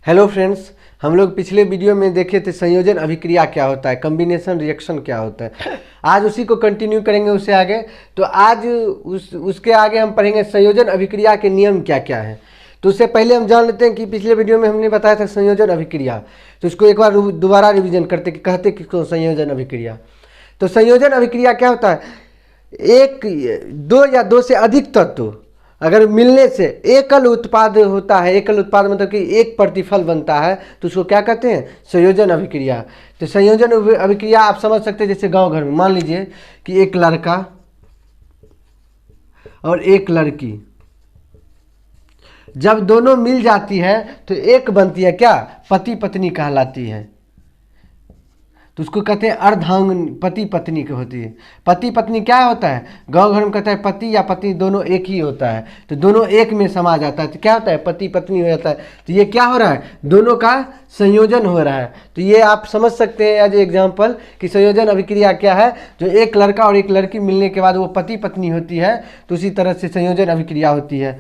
Hello friends, हम लोग पिछले वीडियो में देखे थे संयोजन अभिक्रिया क्या होता है, कॉम्बिनेशन रिएक्शन क्या होता है। आज उसी को कंटिन्यू करेंगे उससे आगे। तो आज उसके आगे हम पढ़ेंगे संयोजन अभिक्रिया के नियम क्या क्या हैं। तो उससे पहले हम जान लेते हैं कि पिछले वीडियो में हमने बताया था संयोजन अभिक्रिया। तो इसको एक बार दोबारा रिविजन करते कि कहते किसको संयोजन अभिक्रिया। तो संयोजन अभिक्रिया क्या होता है, एक दो या दो से अधिक तत्व अगर मिलने से एकल उत्पाद होता है। एकल उत्पाद मतलब कि एक प्रतिफल बनता है, तो उसको क्या कहते हैं, संयोजन अभिक्रिया। तो संयोजन अभिक्रिया आप समझ सकते हैं, जैसे गांव घर में मान लीजिए कि एक लड़का और एक लड़की जब दोनों मिल जाती है तो एक बनती है, क्या, पति पत्नी कहलाती है। तो उसको कहते हैं अर्धांगिनी, पति पत्नी की होती है। पति पत्नी क्या होता है, गांव घर में कहता है पति या पत्नी दोनों एक ही होता है। तो दोनों एक में समा जाता है तो क्या होता है, पति पत्नी हो जाता है। तो ये क्या हो रहा है, दोनों का संयोजन हो रहा है। तो ये आप समझ सकते हैं एज एग्जाम्पल कि संयोजन अभिक्रिया क्या है। जो एक लड़का और एक लड़की मिलने के बाद वो पति पत्नी होती है, तो उसी तरह से संयोजन अभिक्रिया होती है।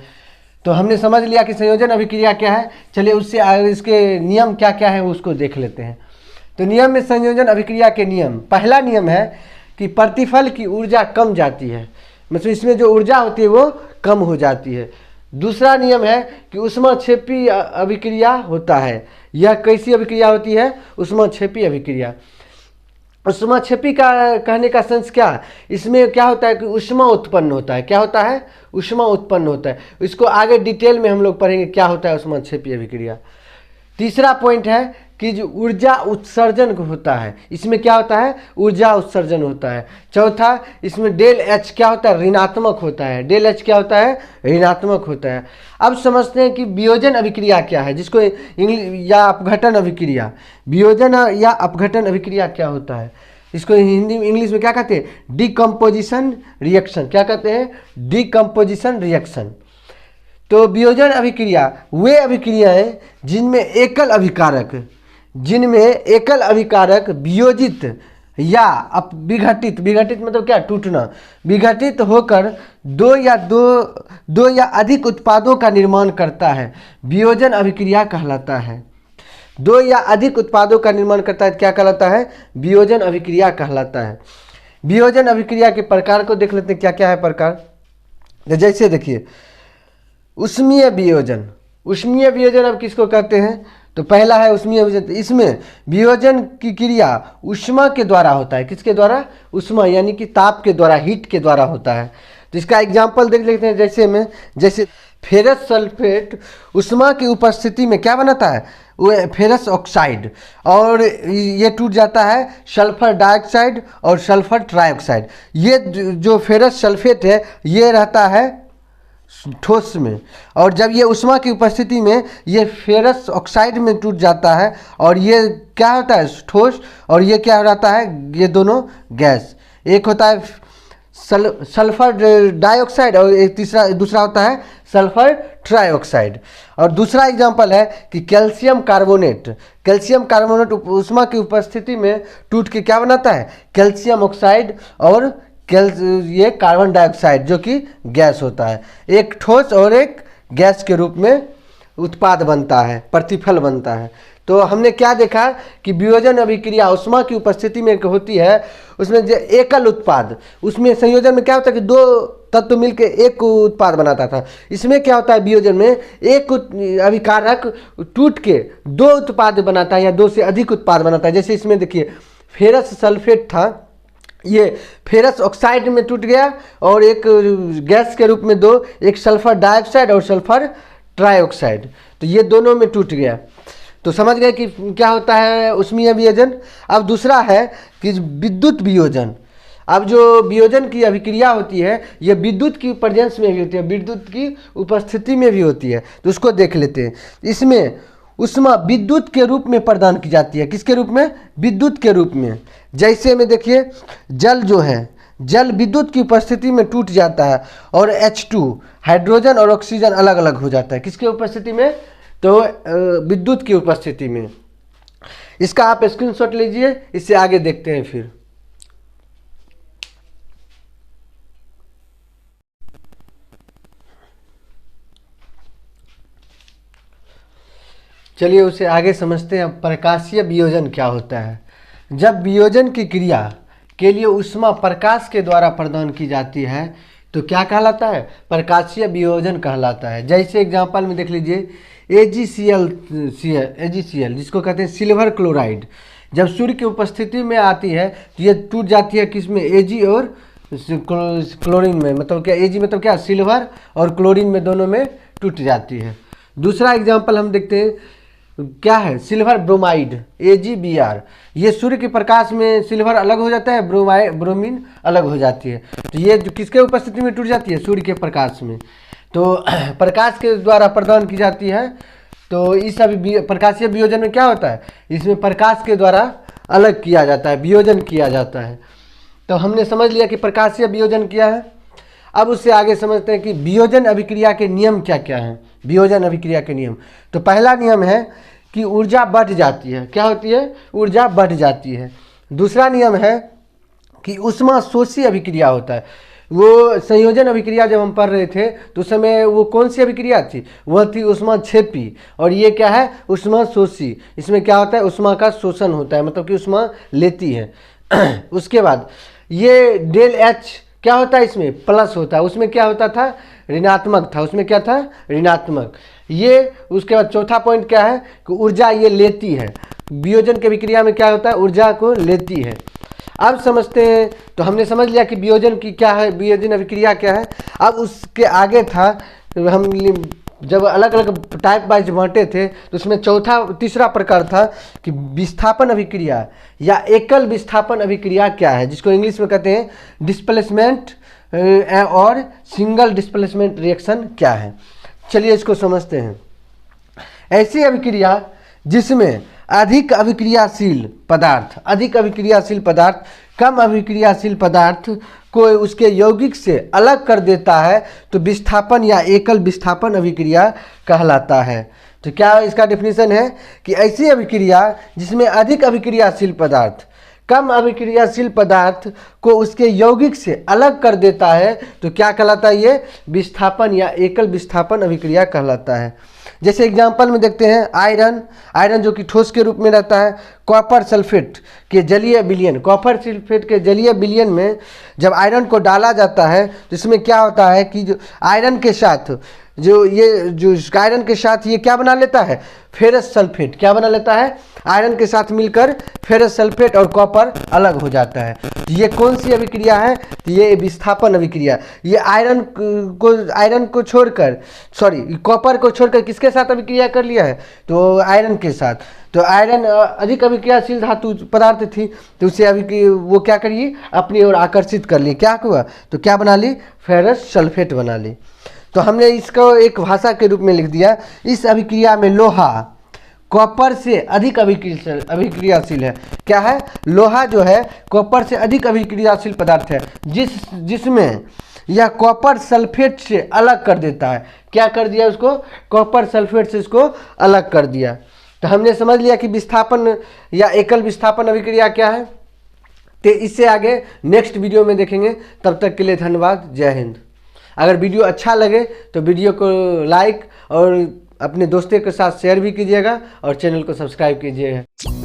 तो हमने समझ लिया कि संयोजन अभिक्रिया क्या है। चलिए उससे इसके नियम क्या क्या है उसको देख लेते हैं। तो नियम में संयोजन अभिक्रिया के नियम, पहला नियम है कि प्रतिफल की ऊर्जा कम जाती है, मतलब इसमें जो ऊर्जा होती है वो कम हो जाती है। दूसरा नियम है कि ऊष्माक्षेपी अभिक्रिया होता है। यह कैसी अभिक्रिया होती है, ऊष्माक्षेपी अभिक्रिया। ऊष्माक्षेपी का कहने का सेंस क्या है, इसमें क्या होता है कि ऊष्मा उत्पन्न होता है। क्या होता है, ऊष्मा उत्पन्न होता है। इसको आगे डिटेल में हम लोग पढ़ेंगे क्या होता है ऊष्माक्षेपी अभिक्रिया। तीसरा पॉइंट है कि जो ऊर्जा उत्सर्जन होता है, इसमें क्या होता है, ऊर्जा उत्सर्जन होता है। चौथा, इसमें डेल एच क्या होता है, ऋणात्मक होता है। डेल एच क्या होता है, ऋणात्मक होता है। अब समझते हैं कि वियोजन अभिक्रिया क्या है, जिसको इंग्लिश या अपघटन अभिक्रिया। वियोजन या अपघटन अभिक्रिया क्या होता है, इसको हिंदी में इंग्लिश में क्या कहते हैं, डिकम्पोजिशन रिएक्शन। क्या कहते हैं, डिकम्पोजिशन रिएक्शन। तो वियोजन अभिक्रिया वे अभिक्रियाएं जिनमें एकल अभिकारक वियोजित या विघटित, विघटित मतलब क्या, टूटना, विघटित होकर दो या अधिक उत्पादों का निर्माण करता है, वियोजन अभिक्रिया कहलाता है। दो या अधिक उत्पादों का निर्माण करता है, क्या कहलाता है, वियोजन अभिक्रिया कहलाता है। वियोजन अभिक्रिया के प्रकार को देख लेते हैं, क्या क्या है प्रकार। जैसे देखिए ऊष्मीय वियोजन। ऊष्मीय वियोजन अब किसको कहते हैं, तो पहला है ऊष्मीय वियोजन। इसमें वियोजन की क्रिया ऊष्मा के द्वारा होता है। किसके द्वारा, ऊष्मा यानी कि ताप के द्वारा, हीट के द्वारा होता है। तो इसका एग्जाम्पल देख लेते हैं। जैसे फेरस सल्फेट ऊष्मा की उपस्थिति में क्या बनाता है, वो फेरस ऑक्साइड, और ये टूट जाता है सल्फर डाइऑक्साइड और सल्फर ट्राइऑक्साइड। ये जो फेरस सल्फेट है ये रहता है ठोस में, और जब ये ऊष्मा की उपस्थिति में ये फेरस ऑक्साइड में टूट जाता है, और ये क्या होता है, ठोस, और ये क्या रहता है, ये दोनों गैस। एक होता है सल्फर डाइऑक्साइड और एक दूसरा होता है सल्फर ट्राइऑक्साइड। और दूसरा एग्जांपल है कि कैल्शियम कार्बोनेट। कैल्शियम कार्बोनेट ऊष्मा की उपस्थिति में टूट के क्या बनाता है, कैल्शियम ऑक्साइड और ये कार्बन डाइऑक्साइड, जो कि गैस होता है। एक ठोस और एक गैस के रूप में उत्पाद बनता है, प्रतिफल बनता है। तो हमने क्या देखा कि वियोजन अभिक्रिया ऊष्मा की उपस्थिति में होती है, उसमें जो एकल उत्पाद, उसमें संयोजन में क्या होता है कि दो तत्व मिलकर एक उत्पाद बनाता था। इसमें क्या होता है, वियोजन में एक अभिकारक टूट के दो उत्पाद बनाता है या दो से अधिक उत्पाद बनाता है। जैसे इसमें देखिए फेरस सल्फेट था, ये फेरस ऑक्साइड में टूट गया, और एक गैस के रूप में दो, एक सल्फर डाइऑक्साइड और सल्फर ट्राइऑक्साइड, तो ये दोनों में टूट गया। तो समझ गए कि क्या होता है ऊष्मीय वियोजन। अब दूसरा है कि विद्युत वियोजन। अब जो वियोजन की अभिक्रिया होती है ये विद्युत की प्रेजेंस में भी होती है, विद्युत की उपस्थिति में भी होती है। तो उसको देख लेते हैं। इसमें ऊष्मा विद्युत के रूप में प्रदान की जाती है। किसके रूप में, विद्युत के रूप में। जैसे में देखिए जल जो है, जल विद्युत की उपस्थिति में टूट जाता है, और H2 हाइड्रोजन और ऑक्सीजन अलग अलग हो जाता है। किसके उपस्थिति में, तो विद्युत की उपस्थिति में। इसका आप स्क्रीनशॉट लीजिए, इससे आगे देखते हैं फिर। चलिए उसे आगे समझते हैं। प्रकाशीय वियोजन क्या होता है। जब वियोजन की क्रिया के लिए ऊष्मा प्रकाश के द्वारा प्रदान की जाती है तो क्या कहलाता है? प्रकाशीय वियोजन कहलाता है। जैसे एग्जांपल में देख लीजिए AgCl जिसको कहते हैं सिल्वर क्लोराइड, जब सूर्य की उपस्थिति में आती है तो ये टूट जाती है किसमें? Ag और क्लोरीन में। मतलब क्या? Ag मतलब क्या? सिल्वर और क्लोरीन में, दोनों में टूट जाती है। दूसरा एग्जांपल हम देखते हैं, क्या है? Silver bromide AgBr। ये सूर्य के प्रकाश में सिल्वर अलग हो जाता है, ब्रोमीन अलग हो जाती है। तो ये जो किसके उपस्थिति में टूट जाती है? सूर्य के प्रकाश में। तो प्रकाश के द्वारा प्रदान की जाती है। तो इस सभी प्रकाशीय वियोजन में क्या होता है? इसमें प्रकाश के द्वारा अलग किया जाता है, वियोजन किया जाता है। तो हमने समझ लिया कि प्रकाशीय वियोजन क्या है। अब उससे आगे समझते हैं कि वियोजन अभिक्रिया के नियम क्या क्या हैं। वियोजन अभिक्रिया के नियम, तो पहला नियम है कि ऊर्जा बढ़ जाती है। क्या होती है? ऊर्जा बढ़ जाती है। दूसरा नियम है कि ऊष्मा शोषी अभिक्रिया होता है। वो संयोजन अभिक्रिया जब हम पढ़ रहे थे तो उस समय वो कौन सी अभिक्रिया थी? वह थी ऊष्मा क्षेपी। और ये क्या है? ऊष्मा शोषी। इसमें क्या होता है? ऊष्मा का शोषण होता है, मतलब कि ऊष्मा लेती है। उसके बाद ये डेल H क्या होता है? इसमें प्लस होता है। उसमें क्या होता था? ऋणात्मक था। उसमें क्या था? ऋणात्मक। ये उसके बाद चौथा पॉइंट क्या है कि ऊर्जा ये लेती है। वियोजन के विक्रिया में क्या होता है? ऊर्जा को लेती है। अब समझते हैं। तो हमने समझ लिया कि वियोजन की क्या है, वियोजन अभिक्रिया क्या है। अब उसके आगे था, हम जब अलग अलग टाइप वाइज बांटे थे तो उसमें तीसरा प्रकार था कि विस्थापन अभिक्रिया या एकल विस्थापन अभिक्रिया क्या है, जिसको इंग्लिश में कहते हैं डिस्प्लेसमेंट और सिंगल डिस्प्लेसमेंट रिएक्शन क्या है। चलिए इसको समझते हैं। ऐसी अभिक्रिया जिसमें अधिक अभिक्रियाशील पदार्थ कम अभिक्रियाशील पदार्थ को उसके यौगिक से अलग कर देता है तो विस्थापन या एकल विस्थापन अभिक्रिया कहलाता है। तो क्या इसका डेफिनेशन है कि ऐसी अभिक्रिया जिसमें अधिक अभिक्रियाशील पदार्थ कम अभिक्रियाशील पदार्थ को उसके यौगिक से अलग कर देता है तो क्या कहलाता है? ये विस्थापन या एकल विस्थापन अभिक्रिया कहलाता है। जैसे एग्जांपल में देखते हैं आयरन जो कि ठोस के रूप में रहता है, कॉपर सल्फेट के जलीय विलयन में जब आयरन को डाला जाता है तो इसमें क्या होता है कि जो आयरन के साथ ये क्या बना लेता है? Ferrous sulphate. क्या बना लेता है? आयरन के साथ मिलकर फेरस सल्फेट और कॉपर अलग हो जाता है। ये कौन सी अभिक्रिया है? ये विस्थापन अभिक्रिया। ये कॉपर को छोड़कर किसके साथ अभिक्रिया कर लिया है? तो आयरन के साथ। तो आयरन अधिक अभिक्रियाशील धातु पदार्थ थी तो उसे वो क्या करिए? अपनी ओर आकर्षित कर लिए। क्या हुआ? तो क्या बना ली? फेरस सल्फेट बना ली। तो हमने इसको एक भाषा के रूप में लिख दिया। इस अभिक्रिया में लोहा कॉपर से अधिक अभिक्रियाशील है। क्या है? लोहा जो है कॉपर से अधिक अभिक्रियाशील पदार्थ है जिसमें यह कॉपर सल्फेट से अलग कर देता है। क्या कर दिया उसको? कॉपर सल्फेट से इसको अलग कर दिया। तो हमने समझ लिया कि विस्थापन या एकल विस्थापन अभिक्रिया क्या है। तो इससे आगे नेक्स्ट वीडियो में देखेंगे। तब तक के लिए धन्यवाद। जय हिंद। अगर वीडियो अच्छा लगे तो वीडियो को लाइक और अपने दोस्तों के साथ शेयर भी कीजिएगा और चैनल को सब्सक्राइब कीजिएगा।